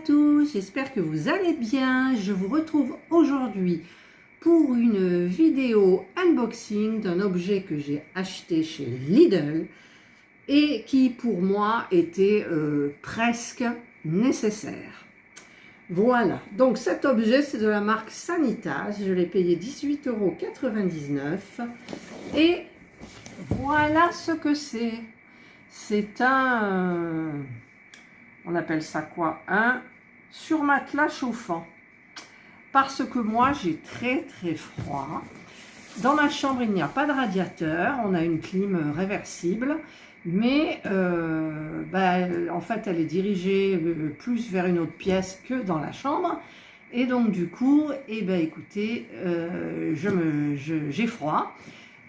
tous, j'espère que vous allez bien. Je vous retrouve aujourd'hui pour une vidéo unboxing d'un objet que j'ai acheté chez Lidl et qui pour moi était presque nécessaire. Voilà, donc cet objet c'est de la marque Sanitas, je l'ai payé 18,99 € et voilà ce que c'est. C'est un... on appelle ça quoi? Un surmatelas chauffant. Parce que moi, j'ai très froid. Dans ma chambre, il n'y a pas de radiateur. On a une clim réversible. Mais en fait, elle est dirigée plus vers une autre pièce que dans la chambre. Et donc, du coup, écoutez, j'ai froid.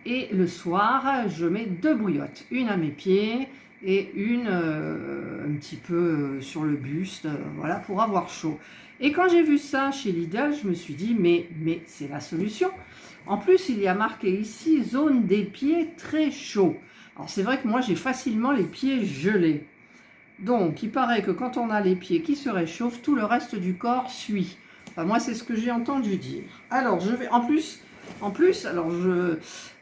Et le soir, je mets 2 bouillottes. Une à mes pieds et une un petit peu sur le buste, voilà, pour avoir chaud. Et quand j'ai vu ça chez Lidl, je me suis dit, mais c'est la solution. En plus, il y a marqué ici, zone des pieds très chaud. Alors c'est vrai que moi, j'ai facilement les pieds gelés. Donc, il paraît que quand on a les pieds qui se réchauffent, tout le reste du corps suit. Enfin, moi, c'est ce que j'ai entendu dire. Alors, je vais, en plus,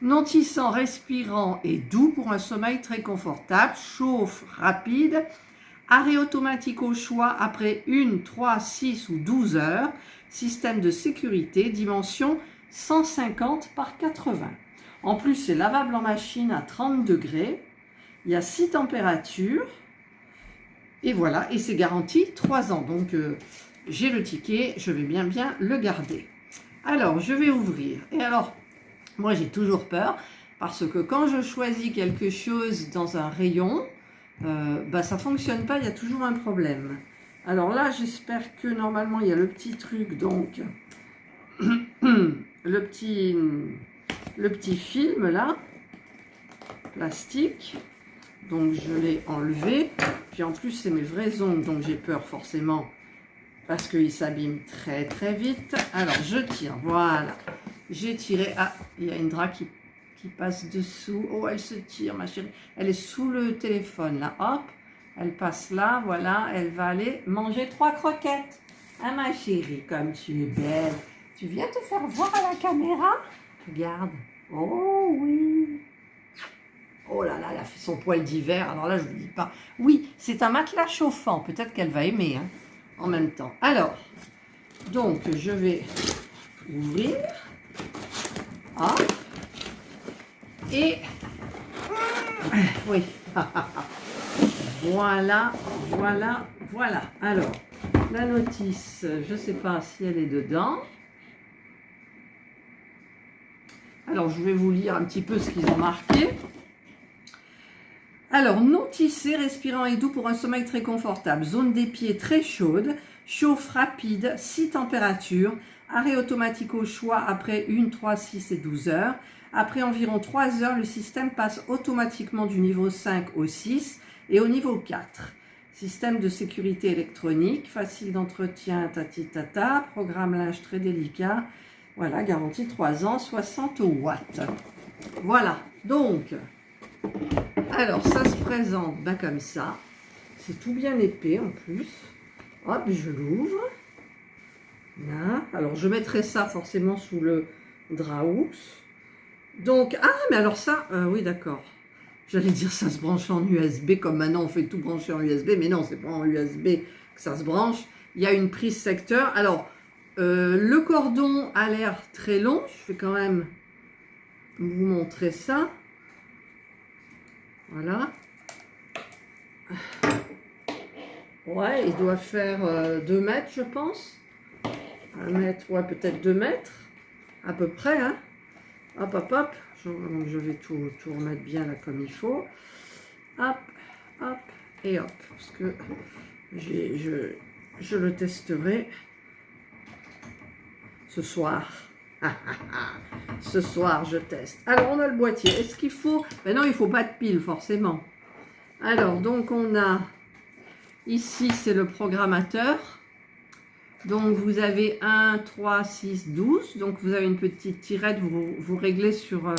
nantissant, respirant et doux pour un sommeil très confortable, chauffe rapide, arrêt automatique au choix après 1, 3, 6 ou 12 heures, système de sécurité, dimension 150 par 80. En plus, c'est lavable en machine à 30 degrés, il y a 6 températures, et voilà, et c'est garanti 3 ans. Donc, j'ai le ticket, je vais bien le garder. Alors, je vais ouvrir. Et alors, moi, j'ai toujours peur parce que quand je choisis quelque chose dans un rayon, ça ne fonctionne pas, il y a toujours un problème. Alors là, j'espère que normalement, il y a le petit truc, donc, le petit film là, plastique. Donc, je l'ai enlevé. Puis en plus, c'est mes vrais ongles, donc j'ai peur forcément parce qu'il s'abîme très vite. Alors, je tire, voilà. J'ai tiré. Ah, il y a une drap qui passe dessous. Oh, elle se tire, ma chérie. Elle est sous le téléphone, là. Hop, elle passe là, voilà. Elle va aller manger 3 croquettes. Ah, ma chérie, comme tu es belle. Tu viens te faire voir à la caméra? Regarde. Oh, oui. Oh là là, elle a fait son poil d'hiver. Alors là, je ne vous dis pas. Oui, c'est un matelas chauffant. Peut-être qu'elle va aimer, hein, en même temps. Alors, donc, je vais ouvrir. Ah. Et... oui. Voilà. Alors, la notice, je ne sais pas si elle est dedans. Alors, je vais vous lire un petit peu ce qu'ils ont marqué. Alors, non tissé, respirant et doux pour un sommeil très confortable. Zone des pieds très chaude. Chauffe rapide, 6 températures. Arrêt automatique au choix après 1, 3, 6 et 12 heures. Après environ 3 heures, le système passe automatiquement du niveau 5 au 6 et au niveau 4. Système de sécurité électronique, facile d'entretien, tati-tata, programme linge très délicat. Voilà, garantie 3 ans, 60 watts. Voilà, donc... alors, ça se présente comme ça. C'est tout bien épais en plus. Hop, je l'ouvre. Là. Alors, je mettrai ça forcément sous le Draux. Donc, ah, mais alors ça, oui, d'accord. J'allais dire ça se branche en USB, comme maintenant on fait tout brancher en USB. Mais non, c'est pas en USB que ça se branche. Il y a une prise secteur. Alors, le cordon a l'air très long. Je vais quand même vous montrer ça. Voilà. Ouais, il doit faire 2 mètres, je pense. 1 mètre, ouais, peut-être 2 mètres. À peu près, hein. Hop. Donc, je vais tout remettre bien là comme il faut. Hop, et hop. Parce que je le testerai ce soir. Ce soir, je teste. Alors, on a le boîtier. Est-ce qu'il faut... ben non, il ne faut pas de pile, forcément. Alors, donc, on a... ici, c'est le programmateur. Donc, vous avez 1, 3, 6, 12. Donc, vous avez une petite tirette. Vous réglez sur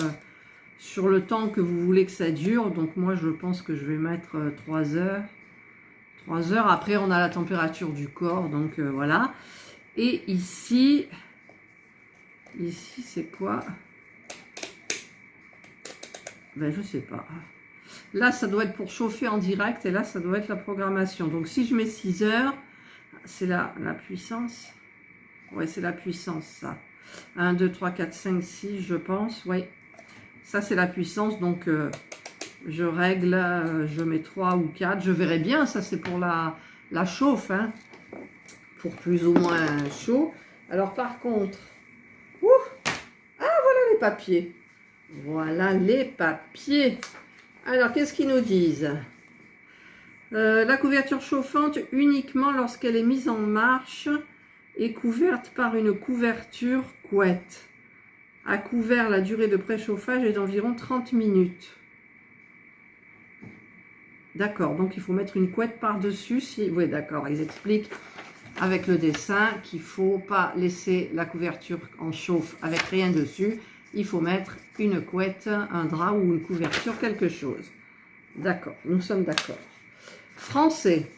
le temps que vous voulez que ça dure. Donc, moi, je pense que je vais mettre 3 heures. 3 heures. Après, on a la température du corps, donc voilà. Et ici c'est quoi? Ben, je sais pas. Là, ça doit être pour chauffer en direct et là, ça doit être la programmation. Donc, si je mets 6 heures, c'est la puissance. Ouais, c'est la puissance, ça. 1, 2, 3, 4, 5, 6, je pense. Oui, ça, c'est la puissance. Donc, je règle, je mets 3 ou 4. Je verrai bien, ça, c'est pour la chauffe, hein, pour plus ou moins chaud. Alors, par contre, voilà les papiers. Voilà les papiers. Alors, qu'est-ce qu'ils nous disent? La couverture chauffante, uniquement lorsqu'elle est mise en marche, est couverte par une couverture couette. À couvert, la durée de préchauffage est d'environ 30 minutes. D'accord, donc il faut mettre une couette par-dessus. Oui, d'accord, ils expliquent avec le dessin qu'il ne faut pas laisser la couverture en chauffe avec rien dessus. Il faut mettre une couette, un drap ou une couverture, quelque chose. D'accord, nous sommes d'accord. Français.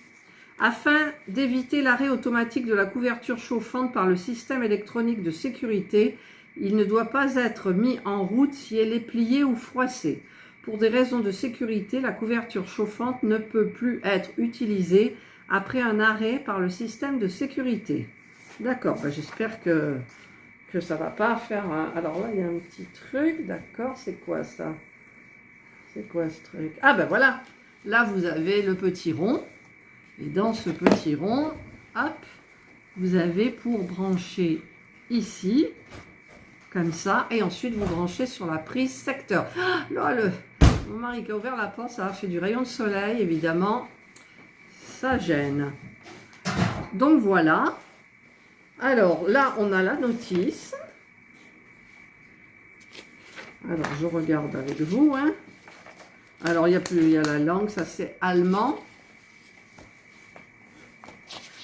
Afin d'éviter l'arrêt automatique de la couverture chauffante par le système électronique de sécurité, il ne doit pas être mis en route si elle est pliée ou froissée. Pour des raisons de sécurité, la couverture chauffante ne peut plus être utilisée après un arrêt par le système de sécurité. D'accord, ben j'espère que ça ne va pas faire un... Alors là, il y a un petit truc, d'accord, c'est quoi ça? C'est quoi ce truc? Ah ben voilà, là vous avez le petit rond. Et dans ce petit rond, hop, vous avez pour brancher ici, comme ça. Et ensuite, vous branchez sur la prise secteur. Ah, là, mon mari qui a ouvert la porte, ça a fait du rayon de soleil, évidemment. Ça gêne. Donc voilà. Alors là, on a la notice. Alors, je regarde avec vous, hein. Alors, il y a la langue, ça c'est allemand.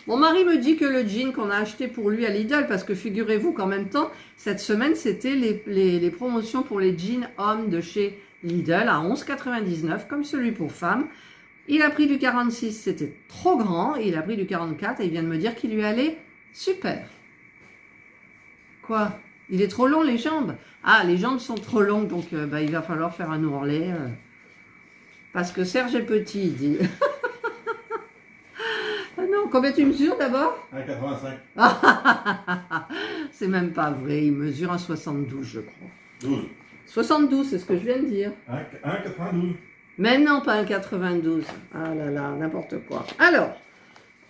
Mon mari me dit que le jean qu'on a acheté pour lui à Lidl, parce que figurez-vous qu'en même temps, cette semaine, c'était les promotions pour les jeans hommes de chez Lidl à 11,99, comme celui pour femmes. Il a pris du 46, c'était trop grand, et il a pris du 44, et il vient de me dire qu'il lui allait super. Quoi? Il est trop long, les jambes? Ah, les jambes sont trop longues, donc il va falloir faire un ourlet. Parce que Serge est petit, il dit. Ah non, combien tu mesures d'abord? 1,85. C'est même pas vrai, il mesure 1,72 je crois. 12. 72, c'est ce que je viens de dire. 1,92. Mais non, pas 1,92. Ah là là, n'importe quoi. Alors,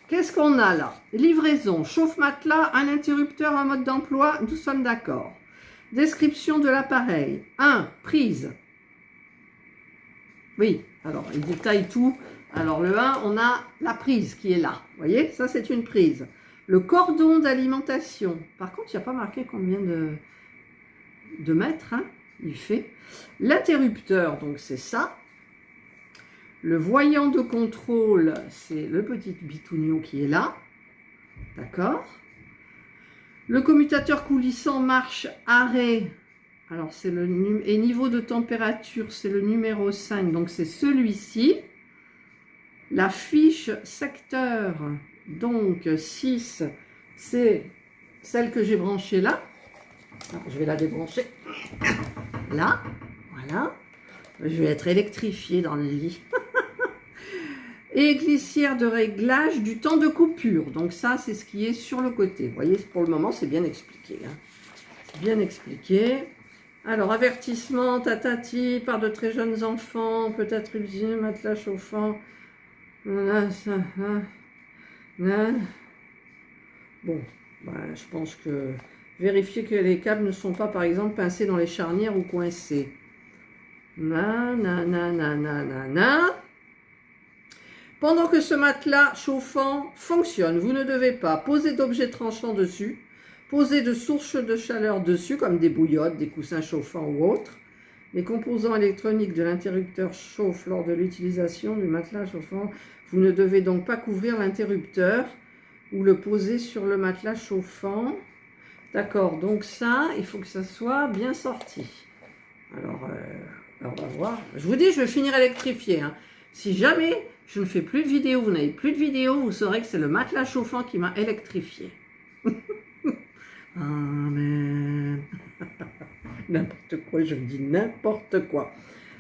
qu'est-ce qu'on a là? Livraison, chauffe-matelas, un interrupteur, un mode d'emploi, nous sommes d'accord. Description de l'appareil. 1. Prise. Oui, alors il détaille tout. Alors le 1, on a la prise qui est là. Vous voyez, ça c'est une prise. Le cordon d'alimentation. Par contre, il n'y a pas marqué combien de mètres, hein, il fait. L'interrupteur, donc c'est ça. Le voyant de contrôle, c'est le petit bitounion qui est là. D'accord. Le commutateur coulissant marche arrêt. Alors c'est le et niveau de température, c'est le numéro 5. Donc c'est celui-ci. La fiche secteur, donc 6, c'est celle que j'ai branchée là. Alors, je vais la débrancher. Là, voilà. Je vais être électrifiée dans le lit. Et glissière de réglage du temps de coupure. Donc ça, c'est ce qui est sur le côté. Vous voyez, pour le moment, c'est bien expliqué. Hein. C'est bien expliqué. Alors, avertissement, tatati, par de très jeunes enfants, peut-être usine, matelas chauffant. Voilà, ça, bon, je pense que vérifier que les câbles ne sont pas, par exemple, pincés dans les charnières ou coincés. Pendant que ce matelas chauffant fonctionne, vous ne devez pas poser d'objets tranchants dessus, poser de sources de chaleur dessus, comme des bouillottes, des coussins chauffants ou autres. Les composants électroniques de l'interrupteur chauffent lors de l'utilisation du matelas chauffant. Vous ne devez donc pas couvrir l'interrupteur ou le poser sur le matelas chauffant. D'accord, donc ça, il faut que ça soit bien sorti. Alors on va voir. Je vous dis, je vais finir électrifié. Hein. Si jamais je ne fais plus de vidéos, vous n'avez plus de vidéos, vous saurez que c'est le matelas chauffant qui m'a électrifié. Amen. N'importe quoi, je vous dis n'importe quoi.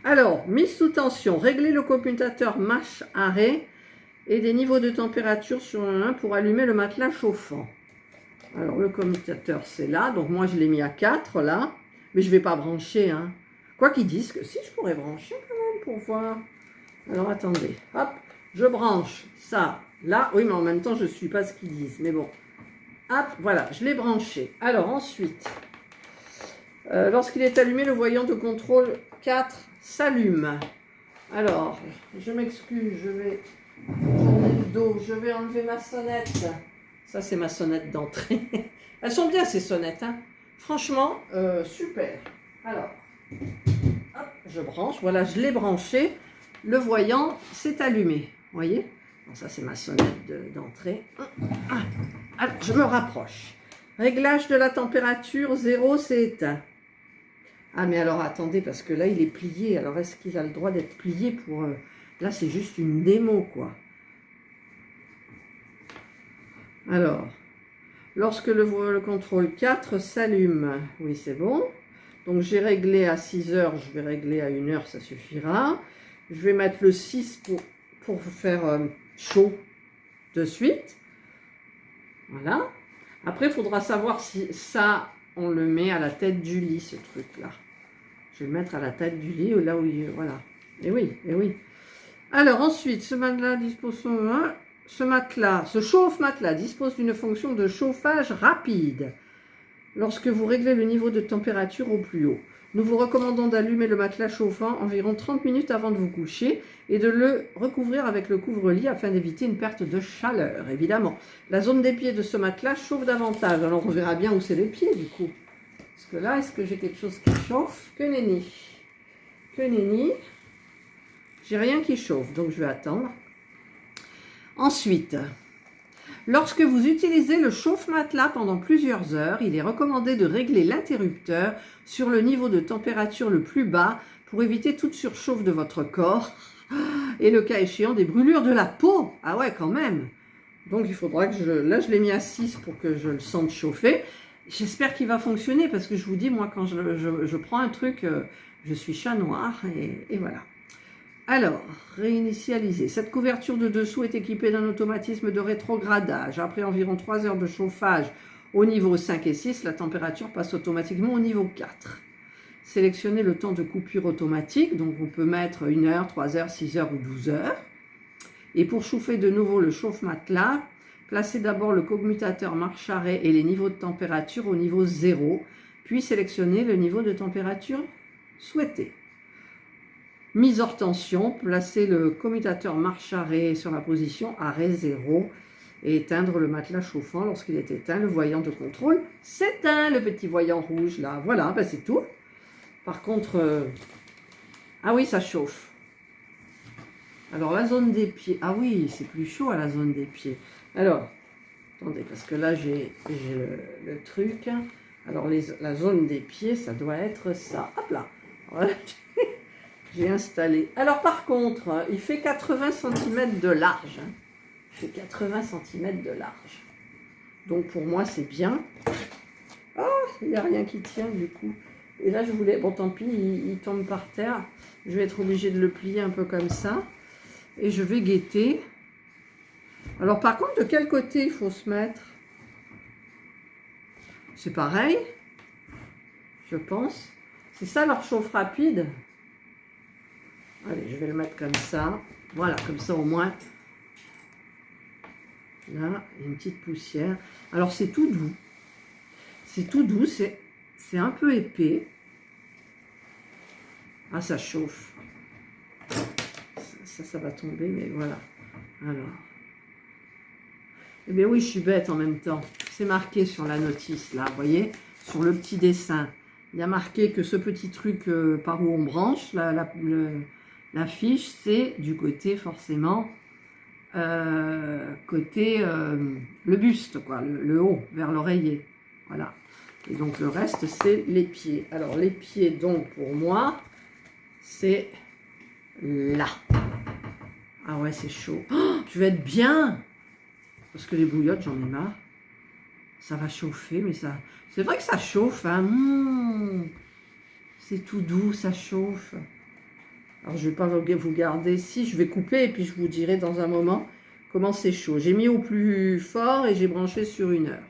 Alors, mise sous tension, régler le commutateur marche-arrêt et des niveaux de température sur un 1 pour allumer le matelas chauffant. Alors, le commutateur, c'est là. Donc, moi, je l'ai mis à 4, là. Mais je ne vais pas brancher, hein. Quoi qu'ils disent que si, je pourrais brancher quand même pour voir. Alors, attendez. Hop, je branche ça, là. Oui, mais en même temps, je ne suis pas ce qu'ils disent. Mais bon. Hop, voilà, je l'ai branché. Alors, ensuite, lorsqu'il est allumé, le voyant de contrôle 4 s'allume. Alors, je m'excuse, je vais tourner le dos. Je vais enlever ma sonnette. Ça, c'est ma sonnette d'entrée. Elles sont bien, ces sonnettes, hein. Franchement, super. Alors, hop, je branche. Voilà, je l'ai branché. Le voyant s'est allumé. Vous voyez? Bon, ça, c'est ma sonnette d'entrée. Alors, je me rapproche. Réglage de la température, 0, c'est éteint. Ah, mais alors, attendez, parce que là, il est plié. Alors, est-ce qu'il a le droit d'être plié pour... Là, c'est juste une démo, quoi. Alors, lorsque le contrôle 4 s'allume, oui, c'est bon. Donc, j'ai réglé à 6 heures, je vais régler à 1 heure, ça suffira. Je vais mettre le 6 pour faire chaud de suite. Voilà. Après, il faudra savoir si ça, on le met à la tête du lit, ce truc-là. Je vais le mettre à la tête du lit, là où il... Voilà. Et oui, et oui. Alors, ensuite, ce matelas dispose... Ce chauffe-matelas dispose d'une fonction de chauffage rapide lorsque vous réglez le niveau de température au plus haut. Nous vous recommandons d'allumer le matelas chauffant environ 30 minutes avant de vous coucher et de le recouvrir avec le couvre-lit afin d'éviter une perte de chaleur, évidemment. La zone des pieds de ce matelas chauffe davantage. Alors, on verra bien où c'est les pieds, du coup. Parce que là, est-ce que j'ai quelque chose qui chauffe? Que nenni. Que nenni. J'ai rien qui chauffe, donc je vais attendre. Ensuite, lorsque vous utilisez le chauffe-matelas pendant plusieurs heures, il est recommandé de régler l'interrupteur sur le niveau de température le plus bas pour éviter toute surchauffe de votre corps et le cas échéant des brûlures de la peau. Ah ouais, quand même. Donc il faudra que Là, je l'ai mis à 6 pour que je le sente chauffer. J'espère qu'il va fonctionner parce que je vous dis, moi, quand je prends un truc, je suis chat noir et voilà. Alors, réinitialiser. Cette couverture de dessous est équipée d'un automatisme de rétrogradage. Après environ 3 heures de chauffage au niveau 5 et 6, la température passe automatiquement au niveau 4. Sélectionnez le temps de coupure automatique. Donc, on peut mettre 1 heure, 3 heures, 6 heures ou 12 heures. Et pour chauffer de nouveau le chauffe-matelas, placez d'abord le commutateur marche-arrêt et les niveaux de température au niveau 0. Puis sélectionnez le niveau de température souhaité. Mise hors tension, placez le commutateur marche-arrêt sur la position arrêt 0 et éteindre le matelas chauffant. Lorsqu'il est éteint, le voyant de contrôle s'éteint, le petit voyant rouge là. Voilà, ben c'est tout. Par contre, ah oui, ça chauffe. Alors la zone des pieds, ah oui, c'est plus chaud à la zone des pieds. Alors, attendez, parce que là j'ai le truc. Alors la zone des pieds, ça doit être ça. Hop là. Voilà. J'ai installé. Alors par contre, il fait 80 cm de large. Hein. Il fait 80 cm de large. Donc pour moi, c'est bien. Ah, il n'y a rien qui tient du coup. Et là, je voulais... Bon, tant pis, il tombe par terre. Je vais être obligée de le plier un peu comme ça. Et je vais guetter. Alors par contre, de quel côté il faut se mettre? C'est pareil, je pense. C'est ça leur chauffe rapide. Allez, je vais le mettre comme ça. Voilà, comme ça au moins. Là, il y a une petite poussière. Alors, c'est tout doux. C'est tout doux, c'est un peu épais. Ah, ça chauffe. Ça va tomber, mais voilà. Alors. Eh bien oui, je suis bête en même temps. C'est marqué sur la notice, là, vous voyez, sur le petit dessin. Il y a marqué que ce petit truc par où on branche, la fiche, c'est du côté forcément, côté le buste, quoi, le haut, vers l'oreiller. Voilà. Et donc le reste, c'est les pieds. Alors les pieds, donc pour moi, c'est là. Ah ouais, c'est chaud. Oh, je vais être bien. Parce que les bouillottes, j'en ai marre. Ça va chauffer, mais ça... C'est vrai que ça chauffe, hein. C'est tout doux, ça chauffe. Alors, je ne vais pas vous garder. Si, je vais couper et puis je vous dirai dans un moment comment c'est chaud. J'ai mis au plus fort et j'ai branché sur 1 heure.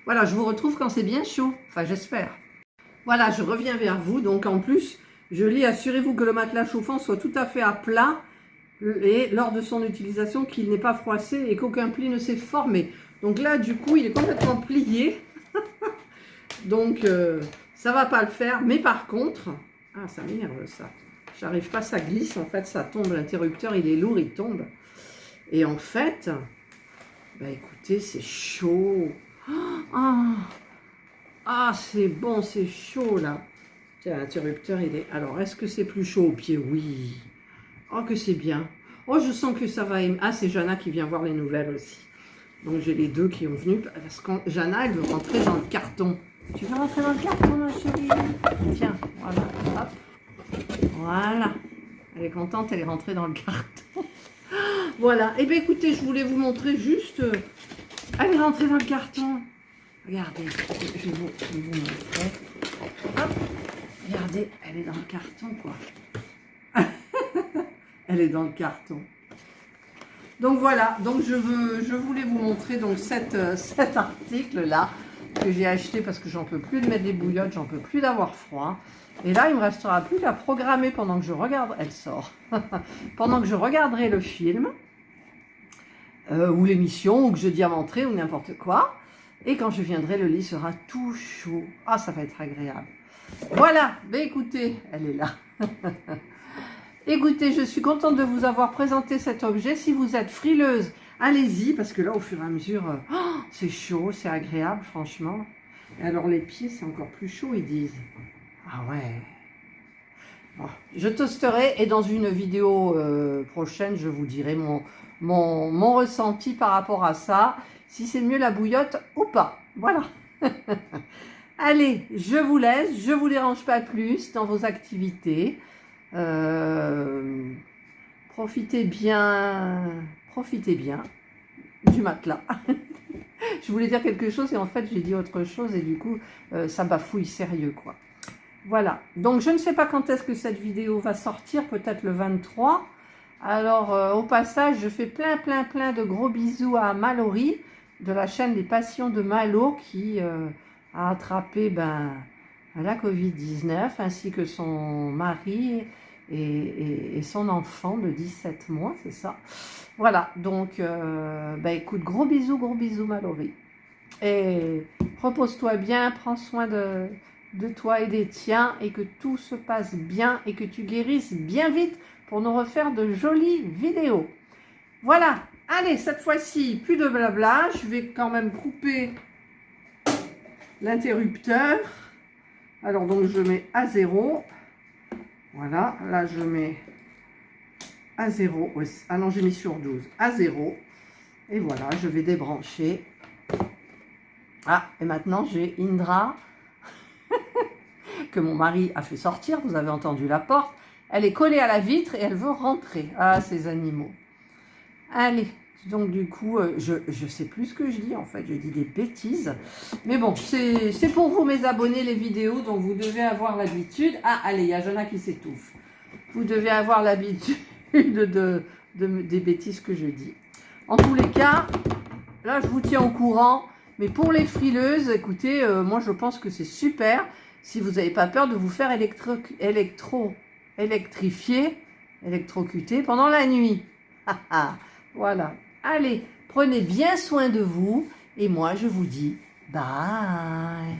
Voilà, je vous retrouve quand c'est bien chaud. Enfin, j'espère. Voilà, je reviens vers vous. Donc, en plus, je lis, assurez-vous que le matelas chauffant soit tout à fait à plat et lors de son utilisation, qu'il n'est pas froissé et qu'aucun pli ne s'est formé. Donc là, du coup, il est complètement plié. Donc, ça va pas le faire. Mais par contre, ah, ça m'énerve ça. J'arrive pas, ça glisse. En fait, ça tombe. L'interrupteur, il est lourd, il tombe. Et en fait, bah écoutez, c'est chaud. Ah, ah c'est bon, c'est chaud là. Tiens, l'interrupteur, il est... Alors, est-ce que c'est plus chaud au pied? Oui. Oh, que c'est bien. Oh, je sens que ça va... Ah, c'est Jana qui vient voir les nouvelles aussi. Donc, j'ai les deux qui ont venu. Parce que Jana, elle veut rentrer dans le carton. Tu veux rentrer dans le carton, ma chérie? Tiens, voilà. Hop. Voilà. Elle est contente, elle est rentrée dans le carton. Voilà. Eh bien, écoutez, je voulais vous montrer juste... Elle est rentrée dans le carton. Regardez, je vais vous montrer. Hop. Regardez, elle est dans le carton, quoi. Elle est dans le carton. Donc voilà, donc je voulais vous montrer donc cet article-là que j'ai acheté parce que j'en peux plus de mettre des bouillottes, j'en peux plus d'avoir froid. Et là, il me restera plus qu'à programmer pendant que je regarde, elle sort, pendant que je regarderai le film, ou l'émission, ou que je diamanterai, ou n'importe quoi. Et quand je viendrai, le lit sera tout chaud. Ah, ça va être agréable. Voilà, ben écoutez, elle est là. Écoutez, je suis contente de vous avoir présenté cet objet. Si vous êtes frileuse, allez-y, parce que là, au fur et à mesure, c'est chaud, c'est agréable, franchement. Et alors, les pieds, c'est encore plus chaud, ils disent. Ah ouais. Bon, je testerai et dans une vidéo prochaine, je vous dirai mon ressenti par rapport à ça, si c'est mieux la bouillotte ou pas. Voilà. Allez, je vous laisse, je ne vous dérange pas plus dans vos activités. Profitez bien du matelas. Je voulais dire quelque chose et en fait j'ai dit autre chose et du coup ça bafouille sérieux quoi. Voilà, donc je ne sais pas quand est-ce que cette vidéo va sortir, peut-être le 23. Alors au passage je fais plein de gros bisous à Mallory de la chaîne Les Passions de Malo qui a attrapé la Covid-19 ainsi que son mari et son enfant de 17 mois, c'est ça. Voilà, donc écoute, gros bisous Mallory. Et repose-toi bien, prends soin de toi et des tiens et que tout se passe bien et que tu guérisses bien vite pour nous refaire de jolies vidéos. Voilà, allez, cette fois-ci, plus de blabla, je vais quand même couper l'interrupteur. Alors donc je mets à 0. Voilà, là je mets à 0. Ah non, j'ai mis sur 12. À 0. Et voilà, je vais débrancher. Ah, et maintenant j'ai Indra que mon mari a fait sortir. Vous avez entendu la porte. Elle est collée à la vitre et elle veut rentrer. Ah, ces animaux. Allez, donc du coup, je sais plus ce que je dis en fait. Je dis des bêtises. Mais bon, c'est pour vous mes abonnés les vidéos, donc vous devez avoir l'habitude. Ah, allez, il y a Jana qui s'étouffe. Vous devez avoir l'habitude des bêtises que je dis. En tous les cas, là je vous tiens au courant. Mais pour les frileuses, écoutez, moi je pense que c'est super. Si vous n'avez pas peur de vous faire électrocuter pendant la nuit. Voilà. Allez, prenez bien soin de vous. Et moi, je vous dis bye.